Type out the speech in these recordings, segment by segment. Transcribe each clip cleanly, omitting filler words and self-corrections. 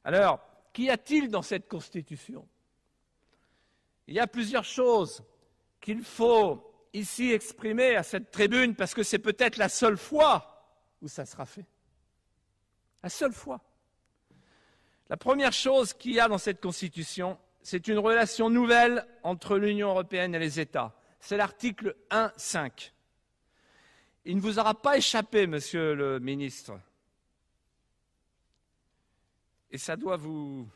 Alors, qu'y a-t-il dans cette Constitution? Il y a plusieurs choses qu'il faut ici exprimer à cette tribune, parce que c'est peut-être la seule fois où ça sera fait. La seule fois. La première chose qu'il y a dans cette Constitution, c'est une relation nouvelle entre l'Union européenne et les États. C'est l'article 1.5. Il ne vous aura pas échappé, monsieur le ministre, et ça doit vous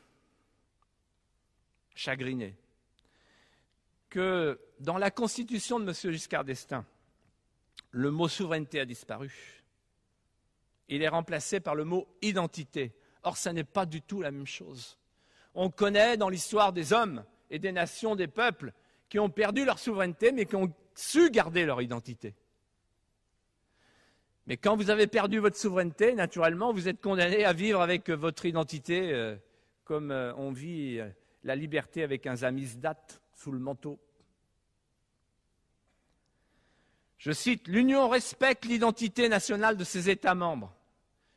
chagriner, que dans la Constitution de M. Giscard d'Estaing, le mot souveraineté a disparu. Il est remplacé par le mot identité. Or, ça n'est pas du tout la même chose. On connaît dans l'histoire des hommes et des nations, des peuples, qui ont perdu leur souveraineté, mais qui ont su garder leur identité. Mais quand vous avez perdu votre souveraineté, naturellement, vous êtes condamné à vivre avec votre identité, comme on vit la liberté avec un samizdat sous le manteau. Je cite, « L'Union respecte l'identité nationale de ses États membres. »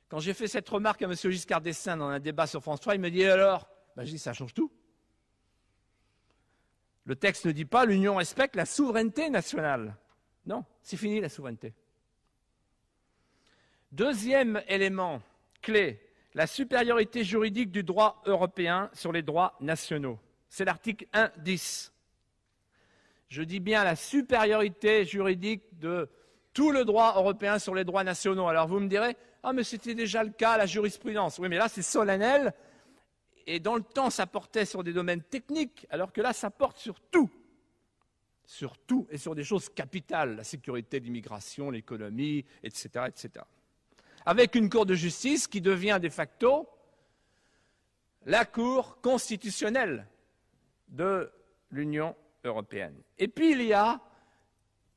Quand j'ai fait cette remarque à M. Giscard d'Estaing dans un débat sur France 3, il me dit « Alors ?» Je dis « Ça change tout. » Le texte ne dit pas « L'Union respecte la souveraineté nationale. » Non, c'est fini la souveraineté. Deuxième élément clé, la supériorité juridique du droit européen sur les droits nationaux. C'est l'article 1.10. Je dis bien la supériorité juridique de tout le droit européen sur les droits nationaux. Alors vous me direz, ah mais c'était déjà le cas, la jurisprudence. Oui, mais là c'est solennel, et dans le temps ça portait sur des domaines techniques, alors que là ça porte sur tout, et sur des choses capitales, la sécurité, l'immigration, l'économie, etc., etc. Avec une Cour de justice qui devient de facto la Cour constitutionnelle de l'Union européenne. Et puis il y a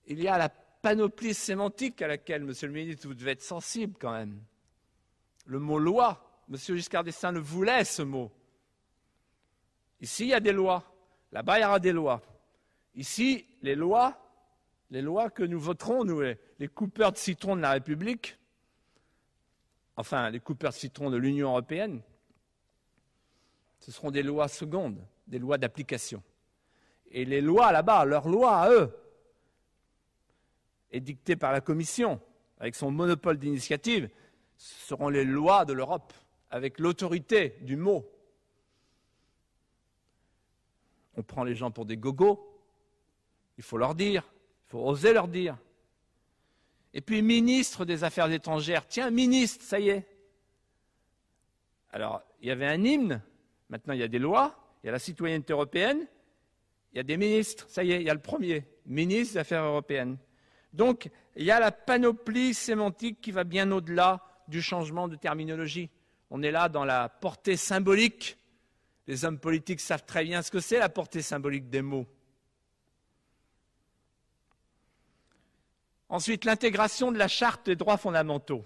la panoplie sémantique à laquelle, monsieur le ministre, vous devez être sensible quand même. Le mot loi, monsieur Giscard d'Estaing le voulait, ce mot. Ici, il y a des lois. Là-bas, il y aura des lois. Ici, les lois que nous voterons, nous, les coupeurs de citron de la République, enfin, les coupeurs de citron de l'Union européenne, ce seront des lois secondes, des lois d'application. Et les lois là-bas, leurs lois à eux, édictées par la Commission, avec son monopole d'initiative, seront les lois de l'Europe, avec l'autorité du mot. On prend les gens pour des gogos, il faut leur dire, il faut oser leur dire. Et puis, ministre des Affaires étrangères, tiens, ministre, ça y est. Alors, il y avait un hymne, maintenant il y a des lois, il y a la citoyenneté européenne, il y a des ministres, ça y est, il y a le premier, ministre des Affaires européennes. Donc, il y a la panoplie sémantique qui va bien au-delà du changement de terminologie. On est là dans la portée symbolique. Les hommes politiques savent très bien ce que c'est, la portée symbolique des mots. Ensuite, l'intégration de la Charte des droits fondamentaux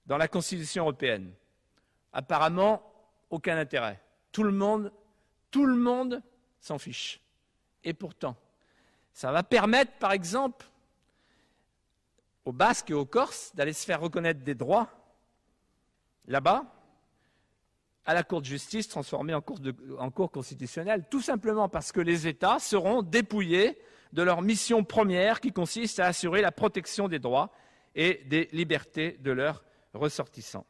dans la Constitution européenne. Apparemment, aucun intérêt. Tout le monde s'en fiche. Et pourtant, ça va permettre, par exemple, aux Basques et aux Corses d'aller se faire reconnaître des droits là-bas, à la Cour de justice transformée en Cour constitutionnelle, tout simplement parce que les États seront dépouillés de leur mission première qui consiste à assurer la protection des droits et des libertés de leurs ressortissants.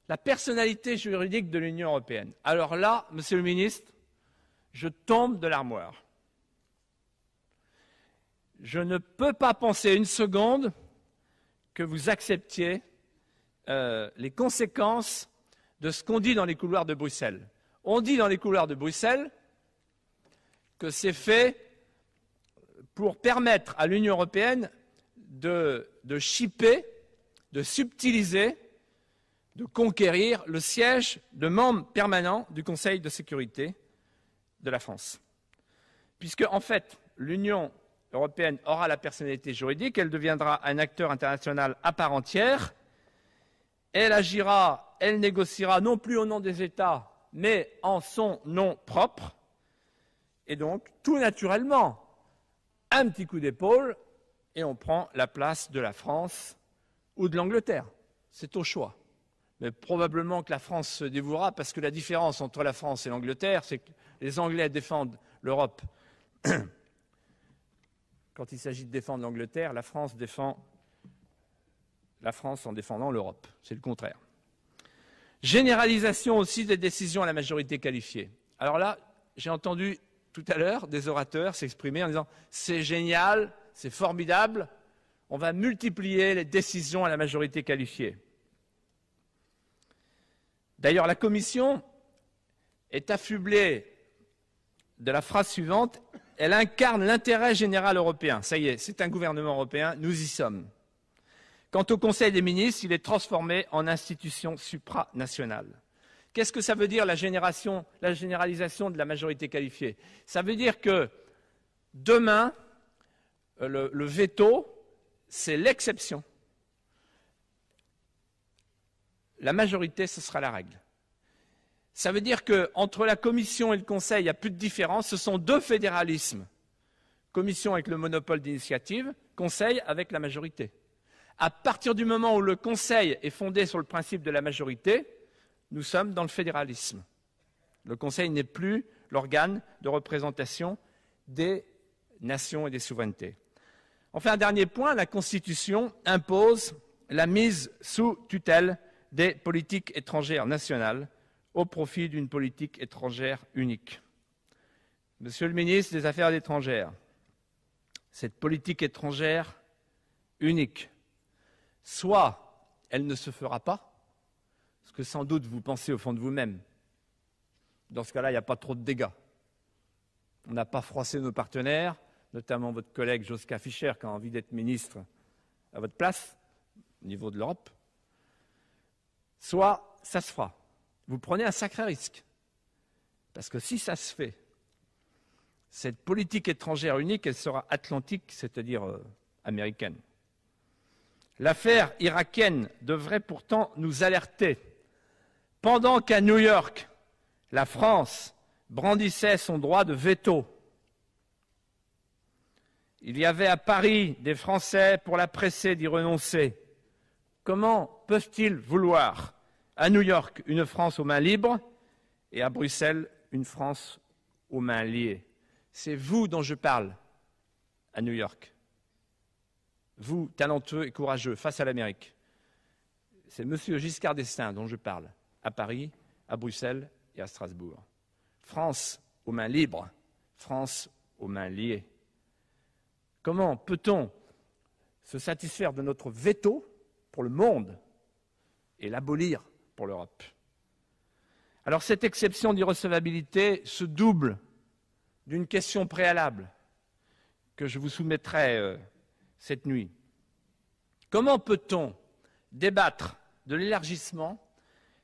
La personnalité juridique de l'Union européenne. Alors là, monsieur le ministre, je tombe de l'armoire. Je ne peux pas penser une seconde que vous acceptiez les conséquences de ce qu'on dit dans les couloirs de Bruxelles. On dit dans les couloirs de Bruxelles que c'est fait pour permettre à l'Union européenne de chipper, de subtiliser, de conquérir le siège de membre permanent du Conseil de sécurité de la France. Puisque, en fait, l'Union européenne aura la personnalité juridique, elle deviendra un acteur international à part entière, elle agira, elle négociera non plus au nom des États, mais en son nom propre, et donc, tout naturellement, un petit coup d'épaule, et on prend la place de la France ou de l'Angleterre. C'est au choix. mais probablement que la France se dévouera, parce que la différence entre la France et l'Angleterre, c'est que les Anglais défendent l'Europe. Quand il s'agit de défendre l'Angleterre, la France défend la France en défendant l'Europe. C'est le contraire. Généralisation aussi des décisions à la majorité qualifiée. Alors là, j'ai entendu tout à l'heure des orateurs s'exprimer en disant « c'est génial, c'est formidable, on va multiplier les décisions à la majorité qualifiée ». D'ailleurs, la Commission est affublée de la phrase suivante « elle incarne l'intérêt général européen ». Ça y est, c'est un gouvernement européen, nous y sommes. Quant au Conseil des ministres, il est transformé en institution supranationale. Qu'est-ce que ça veut dire la généralisation de la majorité qualifiée? Ça veut dire que demain, le veto, c'est l'exception. La majorité, ce sera la règle. Ça veut dire qu'entre la Commission et le Conseil, il n'y a plus de différence. Ce sont deux fédéralismes. Commission avec le monopole d'initiative, Conseil avec la majorité. À partir du moment où le Conseil est fondé sur le principe de la majorité, nous sommes dans le fédéralisme. Le Conseil n'est plus l'organe de représentation des nations et des souverainetés. Enfin, un dernier point, la Constitution impose la mise sous tutelle des politiques étrangères nationales au profit d'une politique étrangère unique. Monsieur le ministre des Affaires étrangères, cette politique étrangère unique, soit elle ne se fera pas, ce que sans doute vous pensez au fond de vous-même. Dans ce cas-là, il n'y a pas trop de dégâts. On n'a pas froissé nos partenaires, notamment votre collègue Joschka Fischer, qui a envie d'être ministre à votre place, au niveau de l'Europe. Soit ça se fera. Vous prenez un sacré risque. Parce que si ça se fait, cette politique étrangère unique, elle sera atlantique, c'est-à-dire américaine. L'affaire irakienne devrait pourtant nous alerter. Pendant qu'à New York, la France brandissait son droit de veto, il y avait à Paris des Français pour la presser d'y renoncer. Comment peuvent-ils vouloir à New York une France aux mains libres et à Bruxelles une France aux mains liées? C'est vous dont je parle à New York. Vous, talentueux et courageux, face à l'Amérique. C'est M. Giscard d'Estaing dont je parle, à Paris, à Bruxelles et à Strasbourg. France aux mains libres, France aux mains liées. Comment peut-on se satisfaire de notre veto pour le monde et l'abolir pour l'Europe? Alors cette exception d'irrecevabilité se double d'une question préalable que je vous soumettrai cette nuit. Comment peut-on débattre de l'élargissement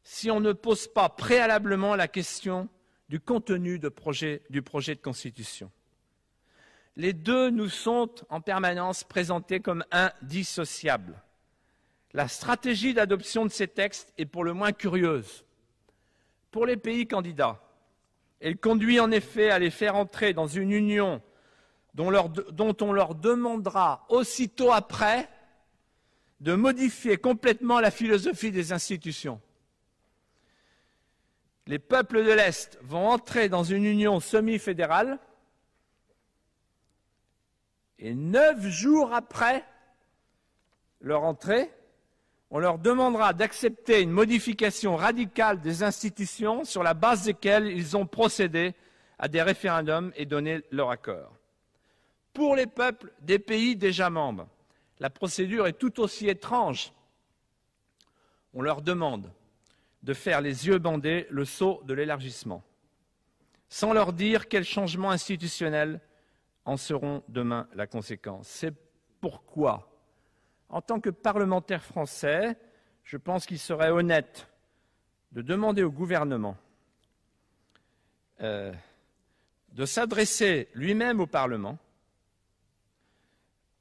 si on ne pose pas préalablement la question du contenu du projet de constitution? Les deux nous sont en permanence présentés comme indissociables. La stratégie d'adoption de ces textes est pour le moins curieuse. Pour les pays candidats, elle conduit en effet à les faire entrer dans une union dont on leur demandera aussitôt après de modifier complètement la philosophie des institutions. Les peuples de l'Est vont entrer dans une union semi-fédérale et 9 jours après leur entrée, on leur demandera d'accepter une modification radicale des institutions sur la base desquelles ils ont procédé à des référendums et donné leur accord. Pour les peuples des pays déjà membres, la procédure est tout aussi étrange. On leur demande de faire les yeux bandés le saut de l'élargissement, sans leur dire quels changements institutionnels en seront demain la conséquence. C'est pourquoi, en tant que parlementaire français, je pense qu'il serait honnête de demander au gouvernement de s'adresser lui-même au Parlement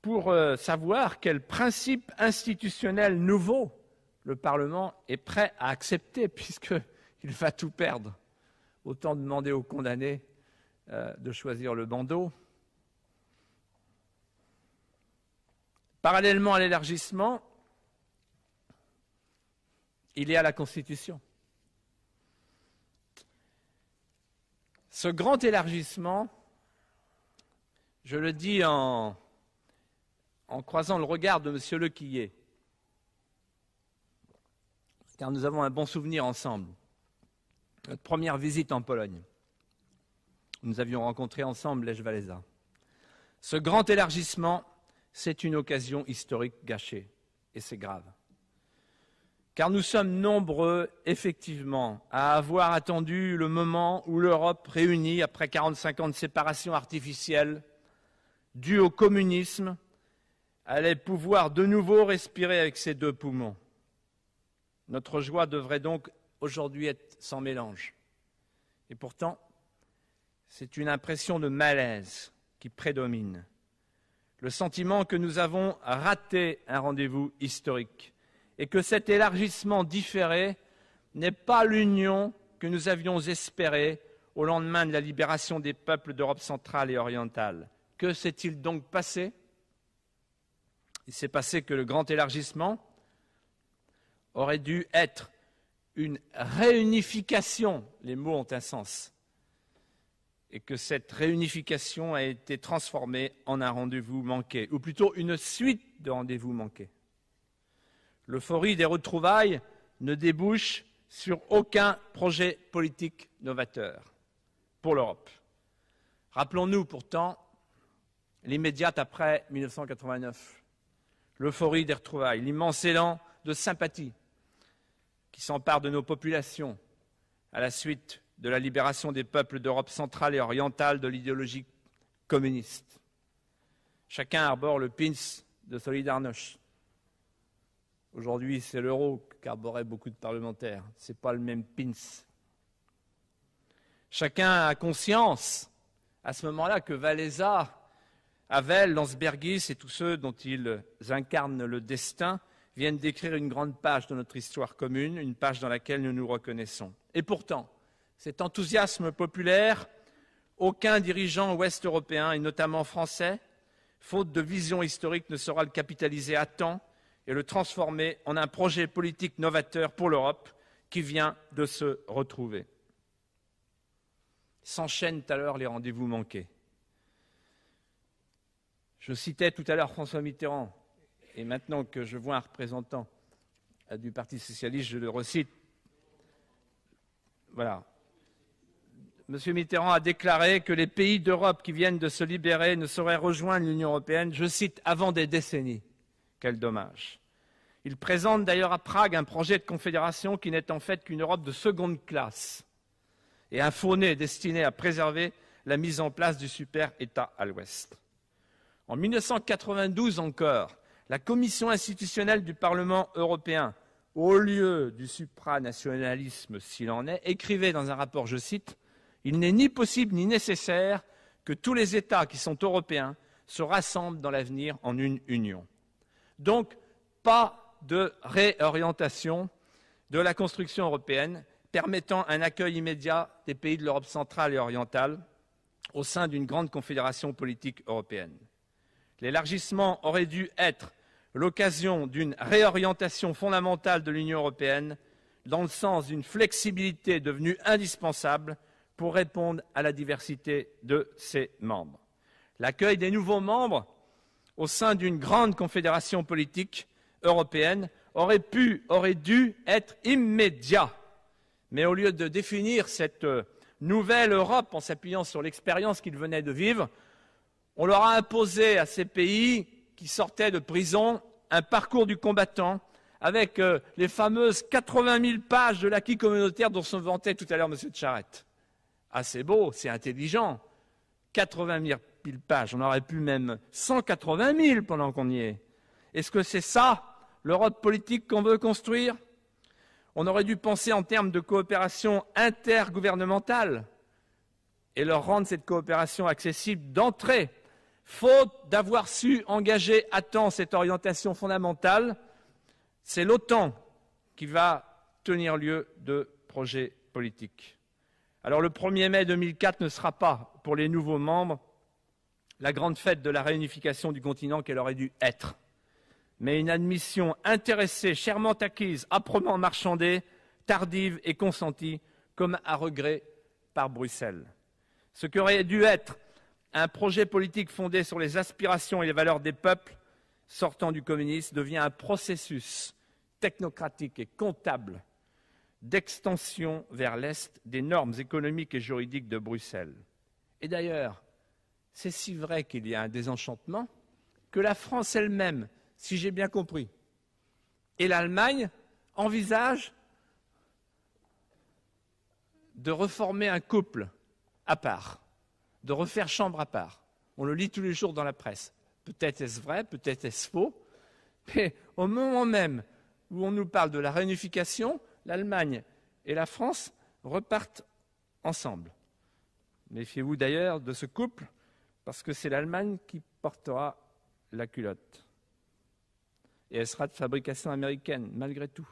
pour savoir quels principes institutionnels nouveaux le Parlement est prêt à accepter, puisqu'il va tout perdre. Autant demander aux condamnés de choisir le bandeau. Parallèlement à l'élargissement, il est à la Constitution. Ce grand élargissement, je le dis en croisant le regard de M. Lequillier, car nous avons un bon souvenir ensemble. Notre première visite en Pologne, nous avions rencontré ensemble Lech Walesa. Ce grand élargissement, c'est une occasion historique gâchée, et c'est grave. Car nous sommes nombreux, effectivement, à avoir attendu le moment où l'Europe, réunie après 45 ans de séparation artificielle, due au communisme, allait pouvoir de nouveau respirer avec ses deux poumons. Notre joie devrait donc aujourd'hui être sans mélange. Et pourtant, c'est une impression de malaise qui prédomine. Le sentiment que nous avons raté un rendez-vous historique et que cet élargissement différé n'est pas l'union que nous avions espérée au lendemain de la libération des peuples d'Europe centrale et orientale. Que s'est-il donc passé? Il s'est passé que le grand élargissement aurait dû être une réunification, les mots ont un sens, et que cette réunification a été transformée en un rendez-vous manqué, ou plutôt une suite de rendez-vous manqués. L'euphorie des retrouvailles ne débouche sur aucun projet politique novateur pour l'Europe. Rappelons-nous pourtant l'immédiate après 1989, l'euphorie des retrouvailles, l'immense élan de sympathie qui s'empare de nos populations à la suite de la libération des peuples d'Europe centrale et orientale de l'idéologie communiste. Chacun arbore le pins de Solidarność. Aujourd'hui, c'est l'euro qu'arboraient beaucoup de parlementaires. Ce n'est pas le même pins. Chacun a conscience, à ce moment-là, que Walesa, Havel, Landsbergis et tous ceux dont ils incarnent le destin viennent d'écrire une grande page de notre histoire commune, une page dans laquelle nous nous reconnaissons. Et pourtant, cet enthousiasme populaire, aucun dirigeant ouest-européen, et notamment français, faute de vision historique, ne saura le capitaliser à temps et le transformer en un projet politique novateur pour l'Europe qui vient de se retrouver. S'enchaînent alors les rendez-vous manqués. Je citais tout à l'heure François Mitterrand, et maintenant que je vois un représentant du Parti socialiste, je le recite. Voilà. M. Mitterrand a déclaré que les pays d'Europe qui viennent de se libérer ne sauraient rejoindre l'Union européenne, je cite, avant des décennies. Quel dommage. Il présente d'ailleurs à Prague un projet de confédération qui n'est en fait qu'une Europe de seconde classe et un faux-nez destiné à préserver la mise en place du super-État à l'Ouest. En 1992 encore, la commission institutionnelle du Parlement européen, au lieu du supranationalisme s'il en est, écrivait dans un rapport, je cite, « Il n'est ni possible ni nécessaire que tous les États qui sont européens se rassemblent dans l'avenir en une union. » Donc, pas de réorientation de la construction européenne permettant un accueil immédiat des pays de l'Europe centrale et orientale au sein d'une grande confédération politique européenne. L'élargissement aurait dû être l'occasion d'une réorientation fondamentale de l'Union européenne dans le sens d'une flexibilité devenue indispensable pour répondre à la diversité de ses membres. L'accueil des nouveaux membres au sein d'une grande confédération politique européenne aurait dû être immédiat. Mais au lieu de définir cette nouvelle Europe en s'appuyant sur l'expérience qu'ils venaient de vivre, on leur a imposé à ces pays qui sortaient de prison un parcours du combattant avec les fameuses 80 000 pages de l'acquis communautaire dont se vantait tout à l'heure M. Charette. Ah, c'est beau, c'est intelligent. 80 000 pages, on aurait pu même 180 000 pendant qu'on y est. Est-ce que c'est ça, l'Europe politique qu'on veut construire? On aurait dû penser en termes de coopération intergouvernementale et leur rendre cette coopération accessible d'entrée. Faute d'avoir su engager à temps cette orientation fondamentale, c'est l'OTAN qui va tenir lieu de projet politique. Alors le 1er mai 2004 ne sera pas, pour les nouveaux membres, la grande fête de la réunification du continent qu'elle aurait dû être. mais une admission intéressée, chèrement acquise, âprement marchandée, tardive et consentie, comme à regret par Bruxelles. Ce qui aurait dû être un projet politique fondé sur les aspirations et les valeurs des peuples sortant du communisme devient un processus technocratique et comptable d'extension vers l'Est des normes économiques et juridiques de Bruxelles. Et d'ailleurs, c'est si vrai qu'il y a un désenchantement que la France elle-même, si j'ai bien compris, et l'Allemagne envisagent de reformer un couple à part, de refaire chambre à part. On le lit tous les jours dans la presse. Peut-être est-ce vrai, peut-être est-ce faux, mais au moment même où on nous parle de la réunification, l'Allemagne et la France repartent ensemble. Méfiez-vous d'ailleurs de ce couple, parce que c'est l'Allemagne qui portera la culotte. Et elle sera de fabrication américaine, malgré tout.